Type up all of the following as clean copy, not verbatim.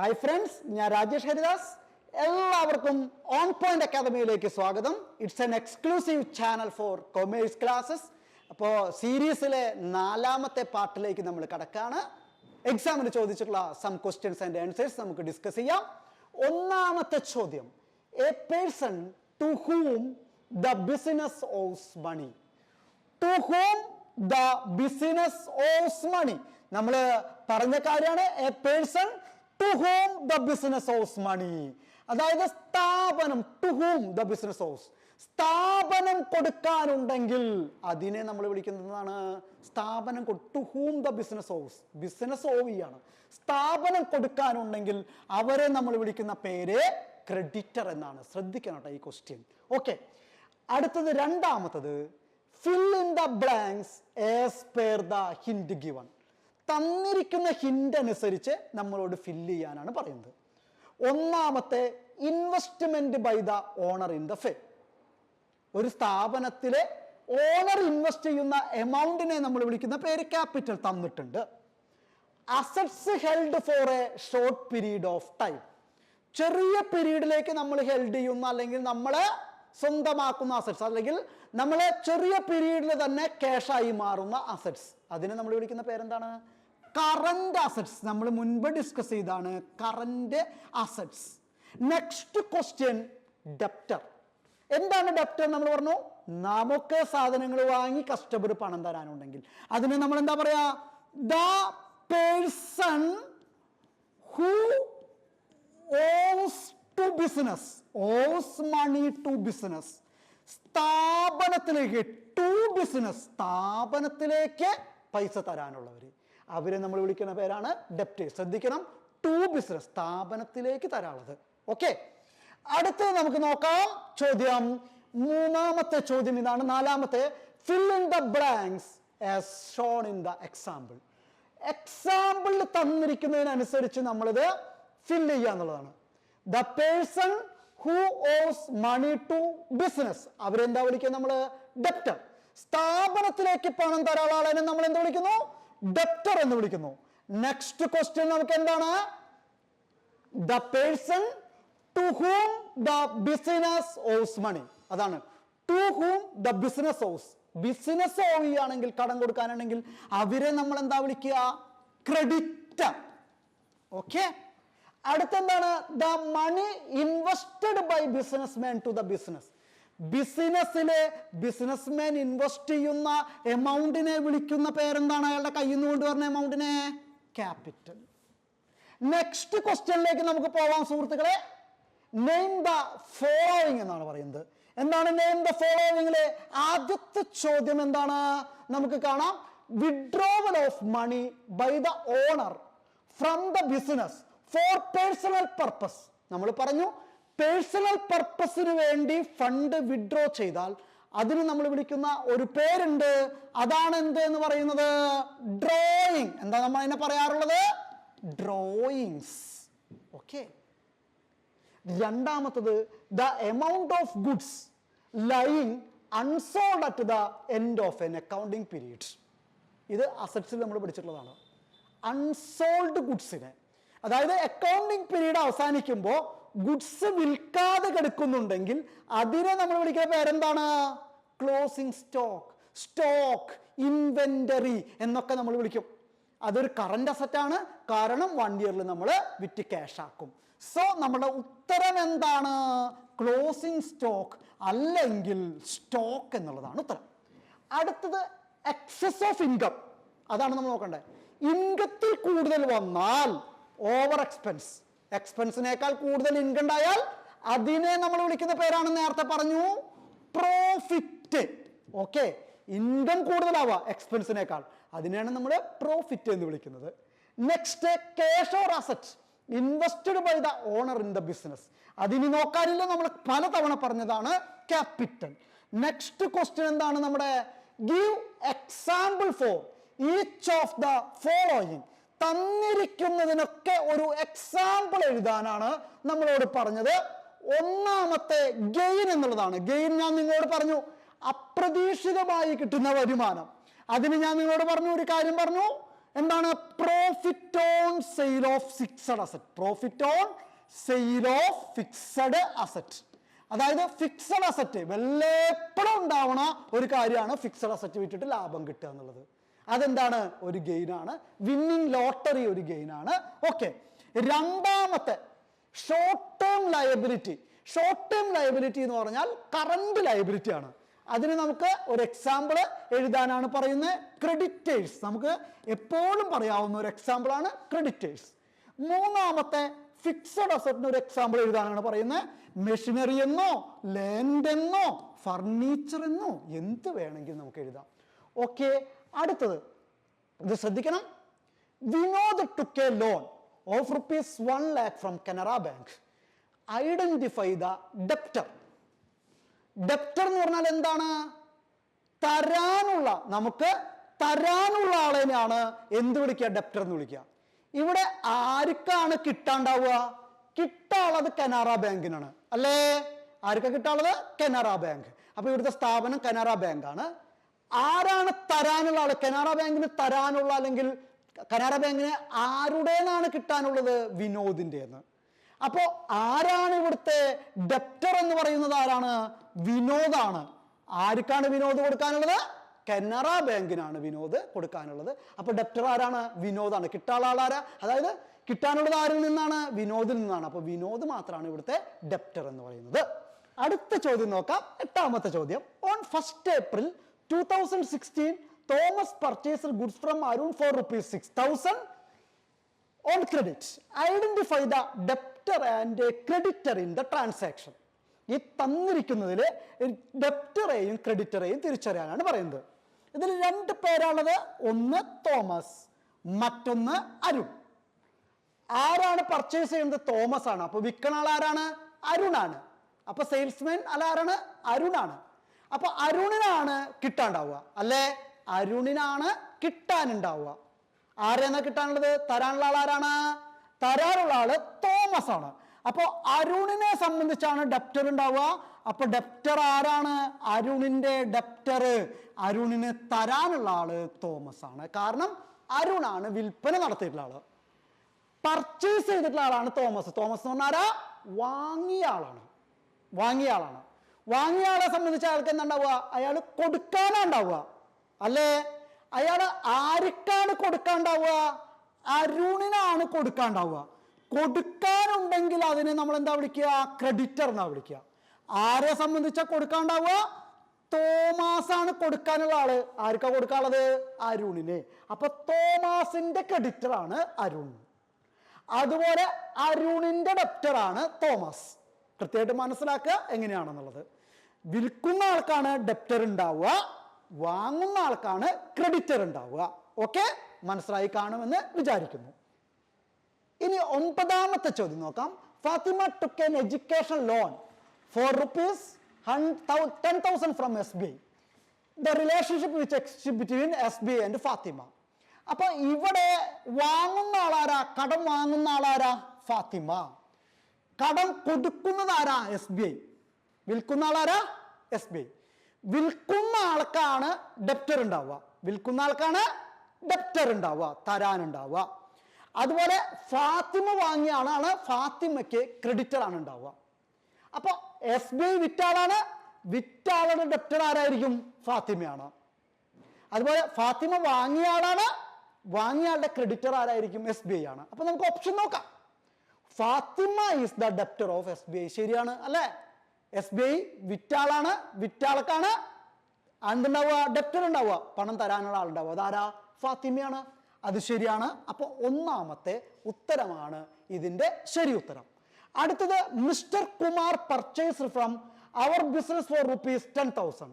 Hi friends, ഞാൻ രാജേഷ് ഹരിദാസ്. എല്ലാവർക്കും on point അക്കാദമിയിലേക്ക് സ്വാഗതം. It's an exclusive channel for commerce classes. അപ്പോൾ സീരീസിലെ 4ാമത്തെ പാർട്ടിലേക്ക് നമ്മൾ കടക്കാണ്. എക്സാമിന് ചോദിച്ചിട്ടുള്ള സം ക്വസ്റ്റ്യൻസ് ആൻഡ് ആൻസേഴ്സ് നമുക്ക് ഡിസ്കസ് ചെയ്യാം. 1ാമത്തെ ചോദ്യം, a person to whom the business owes money. To whom the business owes money. നമ്മൾ പറഞ്ഞ കാര്യമാണ് a person to whom the business owes money. അതായത് സ്ഥാപനം, to whom the business owes, സ്ഥാപനം കൊടുക്കാനുണ്ടെങ്കിൽ അതിനെ നമ്മൾ വിളിക്കുന്നതാണ് സ്ഥാപനം. To whom the business owes, business ഓവിയാണ്. സ്ഥാപനം കൊടുക്കാനുണ്ടെങ്കിൽ അവരെ നമ്മൾ വിളിക്കുന്ന പേര് ക്രെഡിറ്റർ എന്നാണ്. ശ്രദ്ധിക്കണം കേട്ടോ ഈ ക്വസ്റ്റ്യൻ. ഓക്കെ, അടുത്തത് 2ാമത്തത്, fill in the blanks as per the hint given. തന്നിരിക്കുന്ന ഹിന്റ് അനുസരിച്ച് നമ്മളോട് ഫില്ല് ചെയ്യാനാണ് പറയുന്നത്. 1ാമത്തെ, investment by the owner in the firm. ഒരു സ്ഥാപനത്തിലെ ഓണർ ഇൻവെസ്റ്റ് ചെയ്യുന്ന എമൗണ്ടിനെ നമ്മൾ വിളിക്കുന്ന പേര് ക്യാപിറ്റൽ തന്നിട്ടുണ്ട്. Assets held for A short period of time. ചെറിയ പീരീഡിലേക്ക് നമ്മൾ ഹെൽഡ് ചെയ്യുന്ന അല്ലെങ്കിൽ നമ്മളെ സ്വന്തമാക്കുന്ന അസറ്റ്സ്, അല്ലെങ്കിൽ നമ്മൾ ചെറിയ പീരീഡിൽ തന്നെ ക്യാഷായി മാറുന്ന അസറ്റ്സ്, അതിനെ നമ്മൾ വിളിക്കുന്ന പേരെന്താണ്? Current assets. നമ്മൾ മുൻപ് ഡിസ്കസ് ചെയ്താണ് current assets. Next question, debtor. എന്താണ് ഡെപ്റ്റർ? നമ്മൾ പറഞ്ഞു, നമുക്ക് സാധനങ്ങൾ വാങ്ങി കസ്റ്റമർ പണം തരാനുണ്ടെങ്കിൽ അതിന് നമ്മൾ എന്താ പറയാ? The person who owes to business, owes money to business. സ്ഥാപനത്തിലേക്ക്, ടു ബിസിനസ്, സ്ഥാപനത്തിലേക്ക് പൈസ തരാനുള്ളവർ, അവരെ നമ്മൾ വിളിക്കുന്ന പേരാണ് ഡെപ്റ്റേഴ്സ്. ശ്രദ്ധിക്കണം, ടു ബിസിനസ്, സ്ഥാപനത്തിലേക്ക് തരാനുള്ളത്. ഓക്കെ, അടുത്തത് നമുക്ക് നോക്കാം. ചോദ്യം 3ാമത്തെ ചോദ്യം ഇതാണ്. 4ാമത്തെ, fill in the blanks as shown in the example. എക്സാമ്പിളിൽ തന്നിരിക്കുന്നതിനനുസരിച്ച് നമ്മളിത് ഫില്ല് ചെയ്യുക എന്നുള്ളതാണ്. The person who owes money to business, അവരെന്താ വിളിക്കുക? നമ്മൾ ഡെപ്റ്റർ. സ്ഥാപനത്തിലേക്ക് പണം തരാനുള്ള ആളെ നമ്മൾ എന്താ വിളിക്കുന്നു? ഡെപ്റ്റർ എന്ന് വിളിക്കുന്നു. നെക്സ്റ്റ് ക്വസ്റ്റ്യൻ നമുക്ക് എന്താണ്? The person to whom the business owes money. അതാണ് to whom the business owes. Business ഓവുകയാണെങ്കിൽ, കടം കൊടുക്കാനാണെങ്കിൽ അവരെ നമ്മൾ എന്താ വിളിക്കുക? ക്രെഡിറ്റർ. ഓക്കെ, അടുത്തെന്താണ്? The money invested by businessman to the business. ബിസിനസ്സിലെ ബിസിനസ്മാൻ ഇൻവെസ്റ്റ് ചെയ്യുന്ന എമൗണ്ടിനെ വിളിക്കുന്ന പേരെന്താണ്? അയാളുടെ കയ്യിൽ നിന്ന് കൊണ്ടുവരുന്ന എമൗണ്ടിനെ ക്യാപിറ്റൽ. നെക്സ്റ്റ് ക്വസ്റ്റ്യനിലേക്ക് നമുക്ക് പോവാം സുഹൃത്തുക്കളെ. നെയിം ദ ഫോളോവിങ് എന്നാണ് പറയുന്നത്. എന്താണ് നെയിം ദ ഫോളോവിങ്ങിലെ ആദ്യത്തെ ചോദ്യം എന്താണ്? നമുക്ക് കാണാം, withdrawal of money by the owner from the business for personal purpose. നമ്മൾ പറഞ്ഞു, പേഴ്സണൽ പർപ്പസിന് വേണ്ടി ഫണ്ട് വിഡ്രോ ചെയ്താൽ അതിന് നമ്മൾ വിളിക്കുന്ന ഒരു പേരുണ്ട്. അതാണ് എന്ത് എന്ന് പറയുന്നത്? ഡ്രോയിങ്. എന്താ നമ്മൾ അതിനെ പറയാറുള്ളത്? ഡ്രോയിങ്സ്. ഓക്കെ, 2ാമത്തത്, the amount of goods lying unsold at the end of an accounting period. ഇത് അസറ്റ്സിൽ നമ്മൾ പഠിച്ചിട്ടുള്ളതാണ്. അൺസോൾഡ് ഗുഡ്സിനെ, അതായത് അക്കൗണ്ടിങ് പീരീഡ് അവസാനിക്കുമ്പോൾ ഗുഡ്സ് വിൽക്കാതെ കിടക്കുന്നുണ്ടെങ്കിൽ അതിനെ നമ്മൾ വിളിക്കുന്ന പേരെന്താണ്? ക്ലോസിംഗ് സ്റ്റോക്ക്, സ്റ്റോക്ക്, ഇൻവെന്ററി എന്നൊക്കെ നമ്മൾ വിളിക്കും. അതൊരു കറന്റ് അസറ്റ് ആണ്, കാരണം 1 ഇയറിൽ നമ്മൾ വിറ്റ് ക്യാഷ് ആക്കും. സോ നമ്മുടെ ഉത്തരം എന്താണ്? ക്ലോസിംഗ് സ്റ്റോക്ക് അല്ലെങ്കിൽ സ്റ്റോക്ക് എന്നുള്ളതാണ് ഉത്തരം. അടുത്തത്, എക്സസ് ഓഫ് ഇൻകം. അതാണ് നമ്മൾ നോക്കേണ്ടത്. ഇൻകത്തിൽ കൂടുതൽ വന്നാൽ ഓവർ എക്സ്പെൻസ്, എക്സ്പെൻസിനേക്കാൾ കൂടുതൽ ഇൻകം ഉണ്ടായാൽ അതിനെ നമ്മൾ വിളിക്കുന്ന പേരാണ് നേരത്തെ പറഞ്ഞു പ്രോഫിറ്റ്. ഓക്കെ, ഇൻകം കൂടുതലാവുക എക്സ്പെൻസിനേക്കാൾ, അതിനെയാണ് നമ്മൾ പ്രോഫിറ്റ് എന്ന് വിളിക്കുന്നത്. Next, cash or asset invested by the owner in the business. അതിന് നോക്കാനില്ല, നമ്മൾ പലതവണ പറഞ്ഞതാണ് ക്യാപിറ്റൽ. നെക്സ്റ്റ് ക്വസ്റ്റ്യൻ എന്താണ്? നമ്മുടെ give example for each of the following. തന്നിരിക്കുന്നതിനൊക്കെ ഒരു എക്സാമ്പിൾ എഴുതാനാണ് നമ്മളോട് പറഞ്ഞത്. 1ാമത്തെ ഗെയിൻ എന്നുള്ളതാണ്. ഗെയിൻ ഞാൻ നിങ്ങളോട് പറഞ്ഞു, അപ്രതീക്ഷിതമായി കിട്ടുന്ന വരുമാനം. അതിന് ഞാൻ നിങ്ങളോട് പറഞ്ഞു, ഒരു കാര്യം പറഞ്ഞു, എന്താണ്? Profit on sale of fixed asset. Profit on sale of fixed asset. അതായത് ഫിക്സഡ് അസറ്റ് വല്ലപ്പോഴും ഉണ്ടാവണ ഒരു കാര്യമാണ് ഫിക്സഡ് അസറ്റ് വിറ്റിട്ട് ലാഭം കിട്ടുക എന്നുള്ളത്. അതെന്താണ്? ഒരു ഗെയിനാണ്. വിന്നിങ് ലോട്ടറി ഒരു ഗെയിനാണ്. ഓക്കെ. രണ്ടാമത്തെ short term liability. Short term liability എന്ന് പറഞ്ഞാൽ കറണ്ട് ലയബിലിറ്റി ആണ്. അതിന് നമുക്ക് ഒരു എക്സാമ്പിൾ എഴുതാനാണ് പറയുന്നത്. ക്രെഡിറ്റേഴ്സ്. നമുക്ക് എപ്പോഴും പറയാവുന്ന ഒരു എക്സാമ്പിൾ ആണ് ക്രെഡിറ്റേഴ്സ്. മൂന്നാമത്തെ ഫിക്സഡ് അസറ്റിന് ഒരു എക്സാമ്പിൾ എഴുതാനാണ് പറയുന്നത്. മെഷീനറി എന്നോ ലാൻഡ് എന്നോ ഫർണിച്ചർ എന്നോ എന്ത് വേണമെങ്കിലും നമുക്ക് എഴുതാം. ഓക്കെ. അടുത്തത് ഇത് ശ്രദ്ധിക്കണം. Vinod took a loan of rupees 1 lakh from Canara Bank. Identify the debtor. Debtor എന്ന് പറഞ്ഞാൽ എന്താണ്? തരാനുള്ള, നമുക്ക് തരാനുള്ള ആളെയാണ് എന്ത് വിളിക്കുക? ഡെപ്റ്റർ എന്ന് വിളിക്കുക. ഇവിടെ ആർക്കാണ് കിട്ടാണ്ടാവുക? കിട്ടാനുള്ളത് കനറ ബാങ്കിനാണ് അല്ലേ? ആർക്കാ കിട്ടാനുള്ളത്? കനറ ബാങ്ക്. അപ്പൊ ഇവിടുത്തെ സ്ഥാപനം കനറ ബാങ്ക് ആണ്. ആരാണ് തരാനുള്ള ആള്? കനറ ബാങ്കിന് തരാനുള്ള, അല്ലെങ്കിൽ കനറ ബാങ്കിന് ആരുടേന്നാണ് കിട്ടാനുള്ളത്? വിനോദിൻ്റെന്ന്. അപ്പോ ആരാണ് ഇവിടുത്തെ ഡെപ്റ്റർ എന്ന് പറയുന്നത്? ആരാണ്? വിനോദാണ്. ആർക്കാണ് വിനോദ് കൊടുക്കാനുള്ളത്? കനറ ബാങ്കിനാണ് വിനോദ് കൊടുക്കാനുള്ളത്. അപ്പൊ ഡെപ്റ്റർ ആരാണ്? വിനോദാണ്. കിട്ടാനുള്ള ആളാരാ? അതായത് കിട്ടാനുള്ളത് ആരിൽ നിന്നാണ്? വിനോദിൽ നിന്നാണ്. അപ്പൊ വിനോദ് മാത്രമാണ് ഇവിടുത്തെ ഡെപ്റ്റർ എന്ന് പറയുന്നത്. അടുത്ത ചോദ്യം നോക്കാം. എട്ടാമത്തെ ചോദ്യം. On 1st April 2016 Thomas purchased goods from Arun for ₹6,000 on credit. Identify the debtor and a creditor in the transaction. ഈ തന്നിരിക്കുന്നതിൽ ഡെപ്റ്ററേയും ക്രെഡിറ്ററേയും തിരിച്ചറിയാനാണ് പറയുന്നത്. ഇതിൽ രണ്ട് പേരാണുള്ളത്. ഒന്ന് തോമസ്, മറ്റൊന്ന് അരുൺ. ആരാണ് പർച്ചേസ് ചെയ്യുന്നത്? തോമസ് ആണ്. അപ്പൊ വിൽക്കണ ആൾ ആരാണ്? അരുണാണ്. അപ്പൊ സെയിൽസ്മാൻ അല്ല ആരാണ്? അരുണാണ്. അപ്പൊ അരുണിനാണ് കിട്ടാണ്ടാവുക അല്ലേ? അരുണിനാണ് കിട്ടാനുണ്ടാവുക. ആരെന്നാ കിട്ടാനുള്ളത്? തരാനുള്ള ആൾ ആരാണ്? തരാനുള്ള ആള് തോമസ് ആണ്. അപ്പൊ അരുണിനെ സംബന്ധിച്ചാണ് ഡെപ്റ്റർ ഉണ്ടാവുക. അപ്പൊ ഡെപ്റ്റർ ആരാണ്? അരുണിന്റെ ഡെപ്റ്റർ. അരുണിന് തരാനുള്ള ആള് തോമസ് ആണ്. കാരണം അരുണാണ് വിൽപ്പന നടത്തിയിട്ടുള്ള ആള്. പർച്ചേസ് ചെയ്തിട്ടുള്ള ആളാണ് തോമസ്. തോമസ് എന്ന് പറഞ്ഞാൽ ആരാ? വാങ്ങിയ ആളാണ്. വാങ്ങിയ ആളാണ്. വാങ്ങിയ ആളെ സംബന്ധിച്ച് അയാൾക്ക് എന്താ ഉണ്ടാവുക? അയാൾ കൊടുക്കാനാ ഉണ്ടാവുക അല്ലേ? അയാൾ ആർക്കാണ് കൊടുക്കാണ്ടാവുക? അരുണിനാണ് കൊടുക്കാണ്ടാവുക. കൊടുക്കാനുണ്ടെങ്കിൽ അതിനെ നമ്മൾ എന്താ വിളിക്കുക? ക്രെഡിറ്റർ എന്നാ വിളിക്കുക. ആരെ സംബന്ധിച്ചാ കൊടുക്കാണ്ടാവുക? തോമസ് ആണ് കൊടുക്കാനുള്ള ആള്. ആർക്കാ കൊടുക്കാനുള്ളത്? അരുണിന്. അപ്പൊ തോമസിന്റെ ക്രെഡിറ്റർ ആണ് അരുൺ. അതുപോലെ അരുണിന്റെ ഡെപ്റ്റർ ആണ് തോമസ്. കൃത്യമായിട്ട് മനസ്സിലാക്കുക എങ്ങനെയാണെന്നുള്ളത്. വിൽക്കുന്ന ആൾക്കാണ് ഡെപ്റ്റർ ഉണ്ടാവുക, വാങ്ങുന്ന ആൾക്കാണ് ക്രെഡിറ്റർ ഉണ്ടാവുക. ഓക്കെ, മനസ്സിലായി കാണുമെന്ന് വിചാരിക്കുന്നു. ഇനി 9ാമത്തെ ചോദ്യം നോക്കാം. Fathima took an education loan for ₹10,000 from SBI. The relationship which exists between SBI and Fathima. അപ്പൊ ഇവിടെ വാങ്ങുന്ന ആളാരാ? കടം വാങ്ങുന്ന ആളാരാ? ഫാത്തിമ. കടം കൊടുക്കുന്നത് ആരാ? SBI. വിൽക്കുന്ന ആളാരാ? SBI. വിൽക്കുന്ന ആൾക്കാണ് ഡെപ്റ്റർ ഉണ്ടാവുക. വിൽക്കുന്ന ആൾക്കാണ് ഡെപ്റ്റർ ഉണ്ടാവുക, തരാനുണ്ടാവുക. അതുപോലെ ഫാത്തിമ വാങ്ങിയ ആളാണ്, ഫാത്തിമയ്ക്ക് ക്രെഡിറ്റർ ആണ് ഉണ്ടാവുക. അപ്പൊ SBI വിറ്റാളാണ്, വിറ്റാളുടെ ഡെപ്റ്റർ ആരായിരിക്കും? ഫാത്തിമയാണ്. അതുപോലെ ഫാത്തിമ വാങ്ങിയ ആളാണ്, വാങ്ങിയ ആളുടെ ക്രെഡിറ്റർ ആരായിരിക്കും? SBI ആണ്. അപ്പൊ നമുക്ക് ഓപ്ഷൻ നോക്കാം. Fatima is the debtor of SBI. ശരിയാണ് അല്ലെ? SBI വിറ്റാളാണ്, വിറ്റാൾക്കാണ് എന്തുണ്ടാവുക? ഡെപ്റ്റർ ഉണ്ടാവുക, പണം തരാനുള്ള ആളുണ്ടാവുക. അതാരാ? ഫാത്തിമയാണ്. അത് ശരിയാണ്. അപ്പൊ 1ാമത്തെ ഉത്തരമാണ് ഇതിന്റെ ശരി ഉത്തരം. അടുത്തത്, mister Kumar purchase from our business for ₹10,000.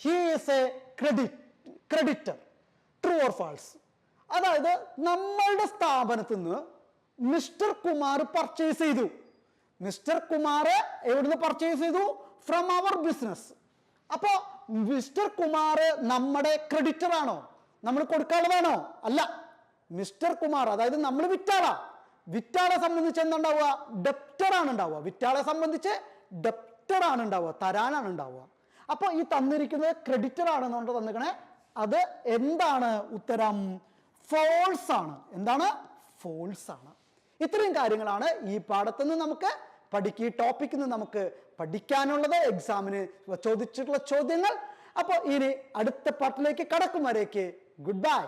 He is a creditor. True or false? അതായത് നമ്മളുടെ സ്ഥാപനത്തിൽ നിന്ന് മിസ്റ്റർ കുമാർ പർച്ചേസ് ചെയ്തു. മിസ്റ്റർ കുമാർ എവിടുന്ന് പർച്ചേസ് ചെയ്തു? From our business. അപ്പോ മിസ്റ്റർ കുമാർ നമ്മുടെ ക്രെഡിറ്റർ ആണോ? നമ്മൾ കൊടുക്കാനുള്ളതാണോ? അല്ല. മിസ്റ്റർ കുമാർ അതായത് നമ്മൾ വിറ്റാളാ. വിറ്റാളെ സംബന്ധിച്ച് എന്തുണ്ടാവുക? ഡെപ്റ്റർ ആണ് ഉണ്ടാവുക. വിറ്റാളെ സംബന്ധിച്ച് ഡെപ്റ്റർ ആണ് ഉണ്ടാവുക, തരാനാണ് ഉണ്ടാവുക. അപ്പൊ ഈ തന്നിരിക്കുന്നത് ക്രെഡിറ്റർ ആണെന്നുകൊണ്ട് തന്നിക്കണേ. അത് എന്താണ് ഉത്തരം? ഫോൾസ് ആണ്. എന്താണ്? ഫോൾസ് ആണ്. ഇത്രയും കാര്യങ്ങളാണ് ഈ പാഠത്തിൽ നിന്ന് നമുക്ക് ഈ ടോപ്പിക്കിൽ നിന്ന് നമുക്ക് പഠിക്കാനുള്ളത്, എക്സാമിന് ചോദിച്ചിട്ടുള്ള ചോദ്യങ്ങൾ. അപ്പോൾ ഇനി അടുത്ത പാർട്ടിലേക്ക് കടക്കും വരേക്ക് ഗുഡ് ബൈ.